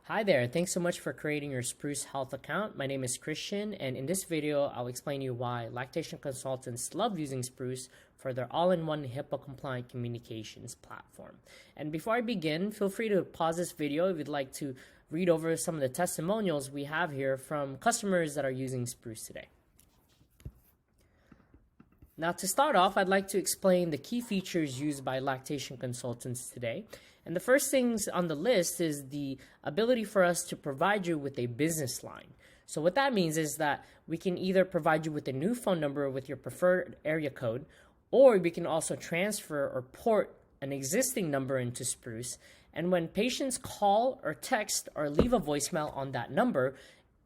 Hi there, thanks so much for creating your Spruce Health account. My name is Christian, and in this video, I'll explain to you why lactation consultants love using Spruce for their all-in-one HIPAA-compliant communications platform. And before I begin, feel free to pause this video if you'd like to read over some of the testimonials we have here from customers that are using Spruce today. Now, to start off, I'd like to explain the key features used by lactation consultants today. And the first things on the list is the ability for us to provide you with a business line. So what that means is that we can either provide you with a new phone number with your preferred area code, or we can also transfer or port an existing number into Spruce. And when patients call or text or leave a voicemail on that number,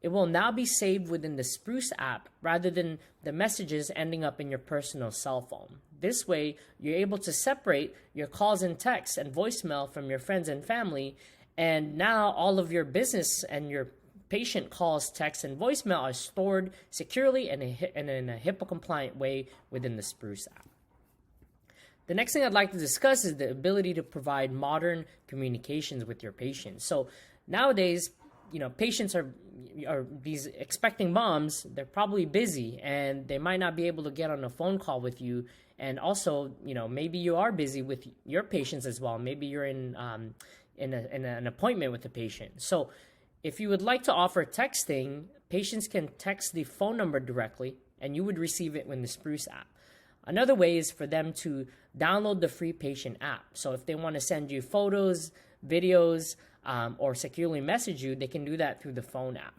it will now be saved within the Spruce app rather than the messages ending up in your personal cell phone. This way, you're able to separate your calls and texts and voicemail from your friends and family, and now all of your business and your patient calls, texts, and voicemail are stored securely and in a HIPAA-compliant way within the Spruce app. The next thing I'd like to discuss is the ability to provide modern communications with your patients. So nowadays, patients are these expecting moms, they're probably busy and they might not be able to get on a phone call with you. And also, maybe you are busy with your patients as well. Maybe you're in an appointment with the patient. So if you would like to offer texting, patients can text the phone number directly and you would receive it in the Spruce app. Another way is for them to download the free patient app. So if they want to send you photos, videos, or securely message you, they can do that through the phone app.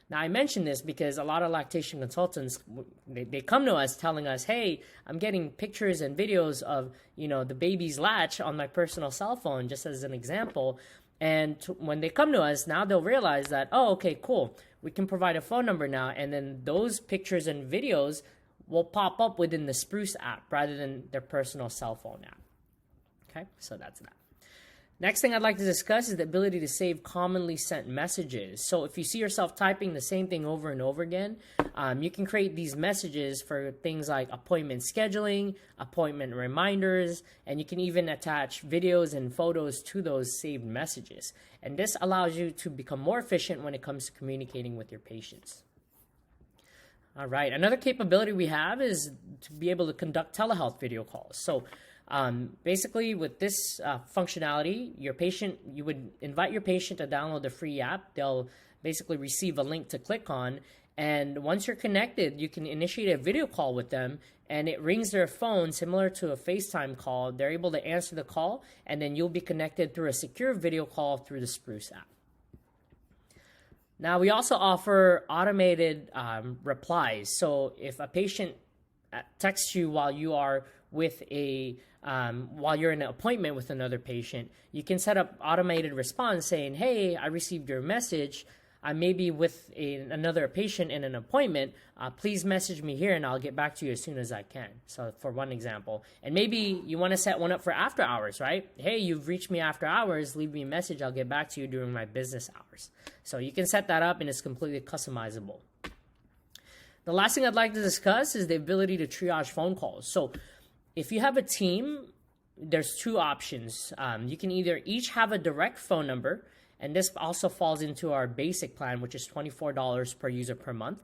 Now, I mention this because a lot of lactation consultants, they come to us telling us, hey, I'm getting pictures and videos of, the baby's latch on my personal cell phone, just as an example. And when they come to us, now they'll realize that, oh, okay, cool. We can provide a phone number now. And then those pictures and videos will pop up within the Spruce app rather than their personal cell phone app. Okay, so that's that. Next thing I'd like to discuss is the ability to save commonly sent messages. So if you see yourself typing the same thing over and over again, you can create these messages for things like appointment scheduling, appointment reminders, and you can even attach videos and photos to those saved messages. And this allows you to become more efficient when it comes to communicating with your patients. All right, another capability we have is to be able to conduct telehealth video calls. So basically, with this functionality, you would invite your patient to download the free app. They'll basically receive a link to click on. And once you're connected, you can initiate a video call with them, and it rings their phone similar to a FaceTime call. They're able to answer the call, and then you'll be connected through a secure video call through the Spruce app. Now, we also offer automated replies. So if a patient texts you while you are while you're in an appointment with another patient, you can set up automated response saying, hey, I received your message. I may be with another patient in an appointment. Please message me here and I'll get back to you as soon as I can. So for one example, and maybe you want to set one up for after hours, right? Hey, you've reached me after hours. Leave me a message. I'll get back to you during my business hours. So you can set that up and it's completely customizable. The last thing I'd like to discuss is the ability to triage phone calls. So if you have a team, there's two options. You can either each have a direct phone number, and this also falls into our basic plan, which is $24 per user per month.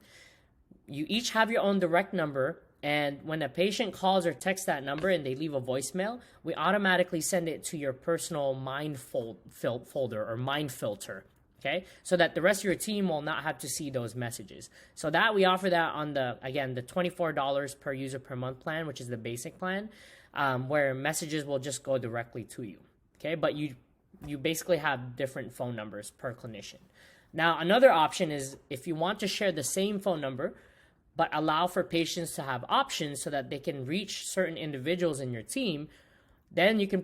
You each have your own direct number, and when a patient calls or texts that number and they leave a voicemail, we automatically send it to your personal Mind folder or Mind filter. Okay, so that the rest of your team will not have to see those messages. So that we offer that on the $24 per user per month plan, which is the basic plan, where messages will just go directly to you. Okay, but you basically have different phone numbers per clinician. Now, another option is if you want to share the same phone number, but allow for patients to have options so that they can reach certain individuals in your team, then you can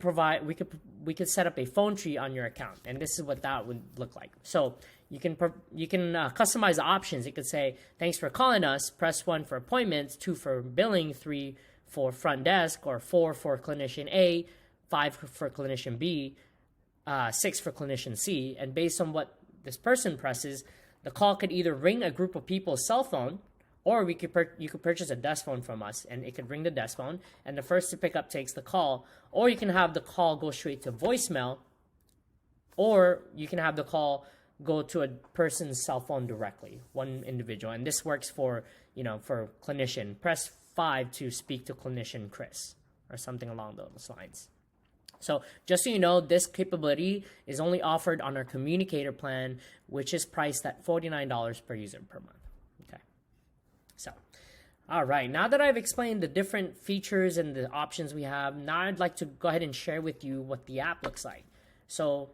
we could set up a phone tree on your account, and this is what that would look like. So you can customize the options. You could say, thanks for calling us, press 1 for appointments, 2 for billing, 3 for front desk, or 4 for clinician A, 5 for clinician B, 6 for clinician C, and based on what this person presses, the call could either ring a group of people's cell phone, or you could purchase a desk phone from us, and it could ring the desk phone, and the first to pick up takes the call. Or you can have the call go straight to voicemail, or you can have the call go to a person's cell phone directly, one individual. And this works for, for clinician. Press 5 to speak to clinician Chris or something along those lines. So just so you know, this capability is only offered on our communicator plan, which is priced at $49 per user per month. Okay. So, all right. Now that I've explained the different features and the options we have, now I'd like to go ahead and share with you what the app looks like. So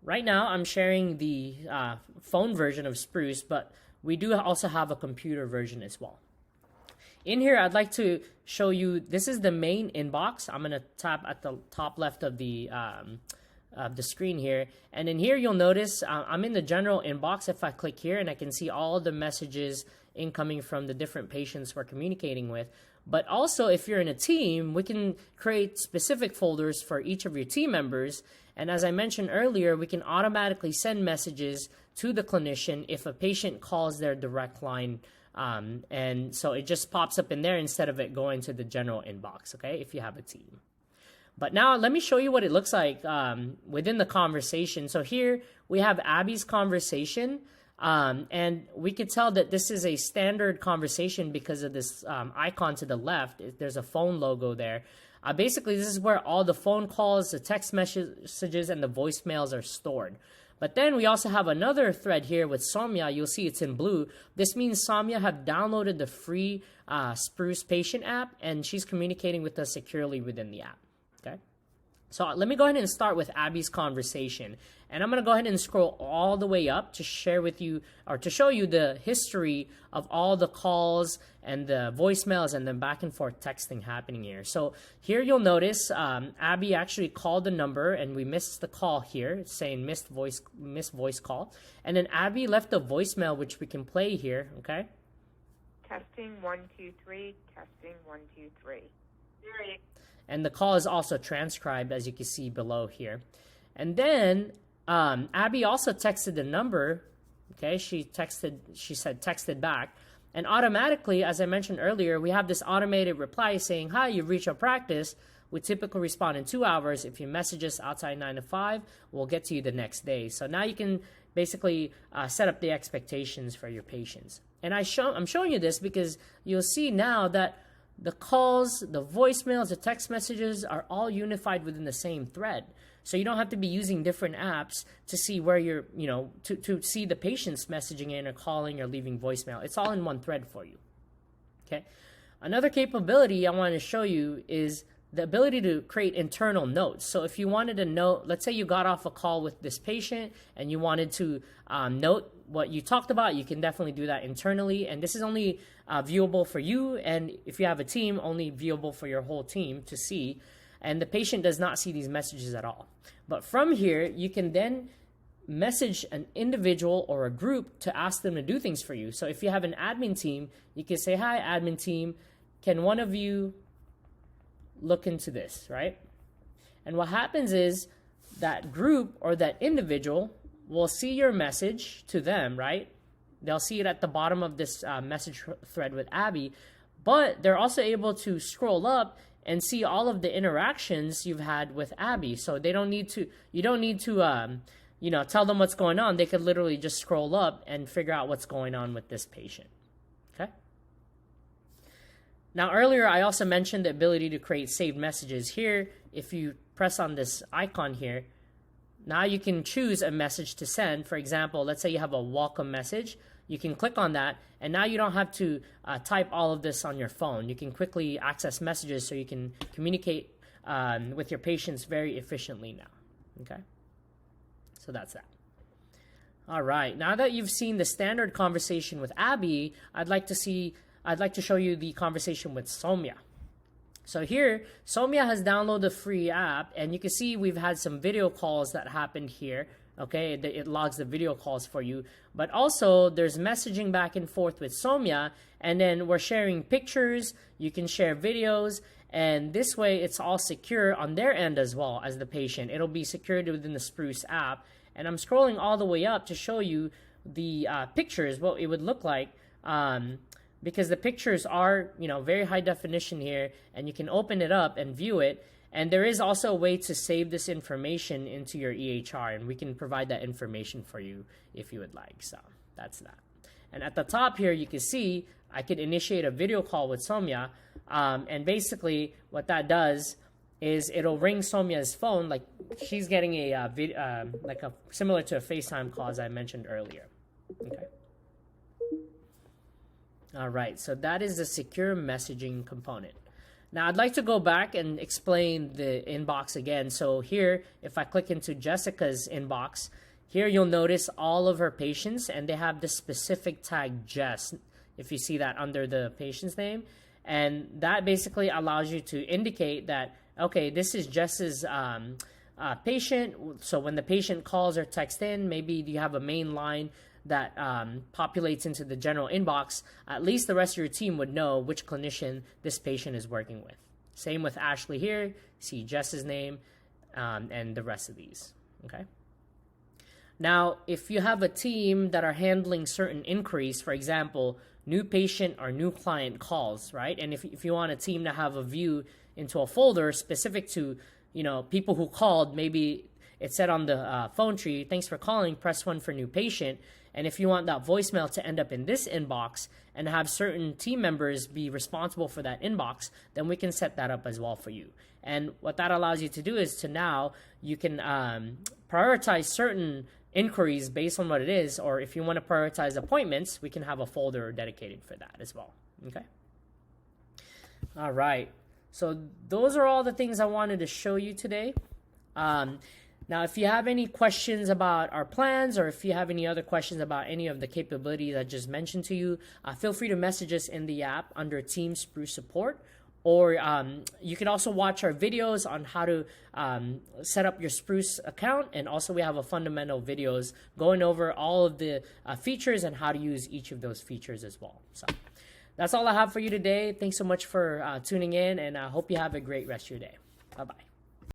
right now I'm sharing the phone version of Spruce, but we do also have a computer version as well. In here, I'd like to show you, this is the main inbox. I'm going to tap at the top left of the screen here. And in here, you'll notice I'm in the general inbox. If I click here, and I can see all the messages incoming from the different patients we're communicating with. But also, if you're in a team, we can create specific folders for each of your team members. And as I mentioned earlier, we can automatically send messages to the clinician if a patient calls their direct line. And so it just pops up in there instead of it going to the general inbox, okay, if you have a team. But now let me show you what it looks like within the conversation. So here we have Abby's conversation, and we could tell that this is a standard conversation because of this icon to the left. There's a phone logo there. Basically, this is where all the phone calls, the text messages, and the voicemails are stored. But then we also have another thread here with Soumya. You'll see it's in blue. This means Soumya have downloaded the free Spruce patient app, and she's communicating with us securely within the app. Okay. So let me go ahead and start with Abby's conversation. And I'm going to go ahead and scroll all the way up to share with you, or to show you the history of all the calls and the voicemails and the back and forth texting happening here. So here you'll notice Abby actually called the number, and we missed the call here. It's saying missed voice call. And then Abby left a voicemail, which we can play here, okay? Testing 1 2 3, testing 1 2 3. And the call is also transcribed, as you can see below here. And then Abby also texted the number. Okay, she said texted back. And automatically, as I mentioned earlier, we have this automated reply saying, "Hi, you've reached our practice. We typically respond in 2 hours. If you message us outside 9 to 5, we'll get to you the next day." So now you can basically set up the expectations for your patients. And I'm showing you this because you'll see now that the calls, the voicemails, the text messages are all unified within the same thread. So you don't have to be using different apps to see where you're, to see the patients messaging in or calling or leaving voicemail. It's all in one thread for you. Okay. Another capability I want to show you is the ability to create internal notes. So if you wanted to note, let's say you got off a call with this patient and you wanted to note what you talked about, you can definitely do that internally. And this is only viewable for you. And if you have a team, only viewable for your whole team to see. And the patient does not see these messages at all. But from here, you can then message an individual or a group to ask them to do things for you. So if you have an admin team, you can say, "Hi, admin team, can one of you look into this," right? And what happens is that group or that individual will see your message to them, right? They'll see it at the bottom of this message thread with Abby, but they're also able to scroll up and see all of the interactions you've had with Abby. So you don't need to tell them what's going on. They could literally just scroll up and figure out what's going on with this patient. Okay. Now, earlier, I also mentioned the ability to create saved messages. Here, if you press on this icon here, now you can choose a message to send. For example, let's say you have a welcome message. You can click on that, and now you don't have to type all of this on your phone. You can quickly access messages so you can communicate with your patients very efficiently now. Okay? So that's that. All right. Now that you've seen the standard conversation with Abby, I'd like to show you the conversation with Soumya. So here, Soumya has downloaded the free app, and you can see we've had some video calls that happened here. Okay, it logs the video calls for you. But also, there's messaging back and forth with Soumya, and then we're sharing pictures. You can share videos, and this way, it's all secure on their end as well as the patient. It'll be secured within the Spruce app. And I'm scrolling all the way up to show you the pictures, what it would look like. Because the pictures are, very high definition here, and you can open it up and view it. And there is also a way to save this information into your EHR, and we can provide that information for you if you would like. So that's that. And at the top here, you can see I could initiate a video call with Soumya. And basically what that does is it'll ring Soumya's phone, like she's getting a similar to a FaceTime call as I mentioned earlier. Okay. All right, so that is the secure messaging component. Now I'd like to go back and explain the inbox again. So here, if I click into Jessica's inbox, here you'll notice all of her patients, and they have the specific tag Jess, if you see that under the patient's name. And that basically allows you to indicate that, okay, this is Jess's patient. So when the patient calls or texts in, maybe you have a main line that populates into the general inbox. At least the rest of your team would know which clinician this patient is working with. Same with Ashley here. See Jess's name and the rest of these. Okay. Now, if you have a team that are handling certain inquiries, for example, new patient or new client calls, right? And if you want a team to have a view into a folder specific to, people who called, maybe it said on the phone tree, thanks for calling, press 1 for new patient. And if you want that voicemail to end up in this inbox and have certain team members be responsible for that inbox, then we can set that up as well for you. And what that allows you to do is to now you can prioritize certain inquiries based on what it is, or if you want to prioritize appointments, we can have a folder dedicated for that as well. Okay. All right. So those are all the things I wanted to show you today. Now, if you have any questions about our plans, or if you have any other questions about any of the capabilities I just mentioned to you, feel free to message us in the app under Team Spruce Support. Or you can also watch our videos on how to set up your Spruce account. And also we have a fundamental videos going over all of the features and how to use each of those features as well. So that's all I have for you today. Thanks so much for tuning in, and I hope you have a great rest of your day. Bye-bye.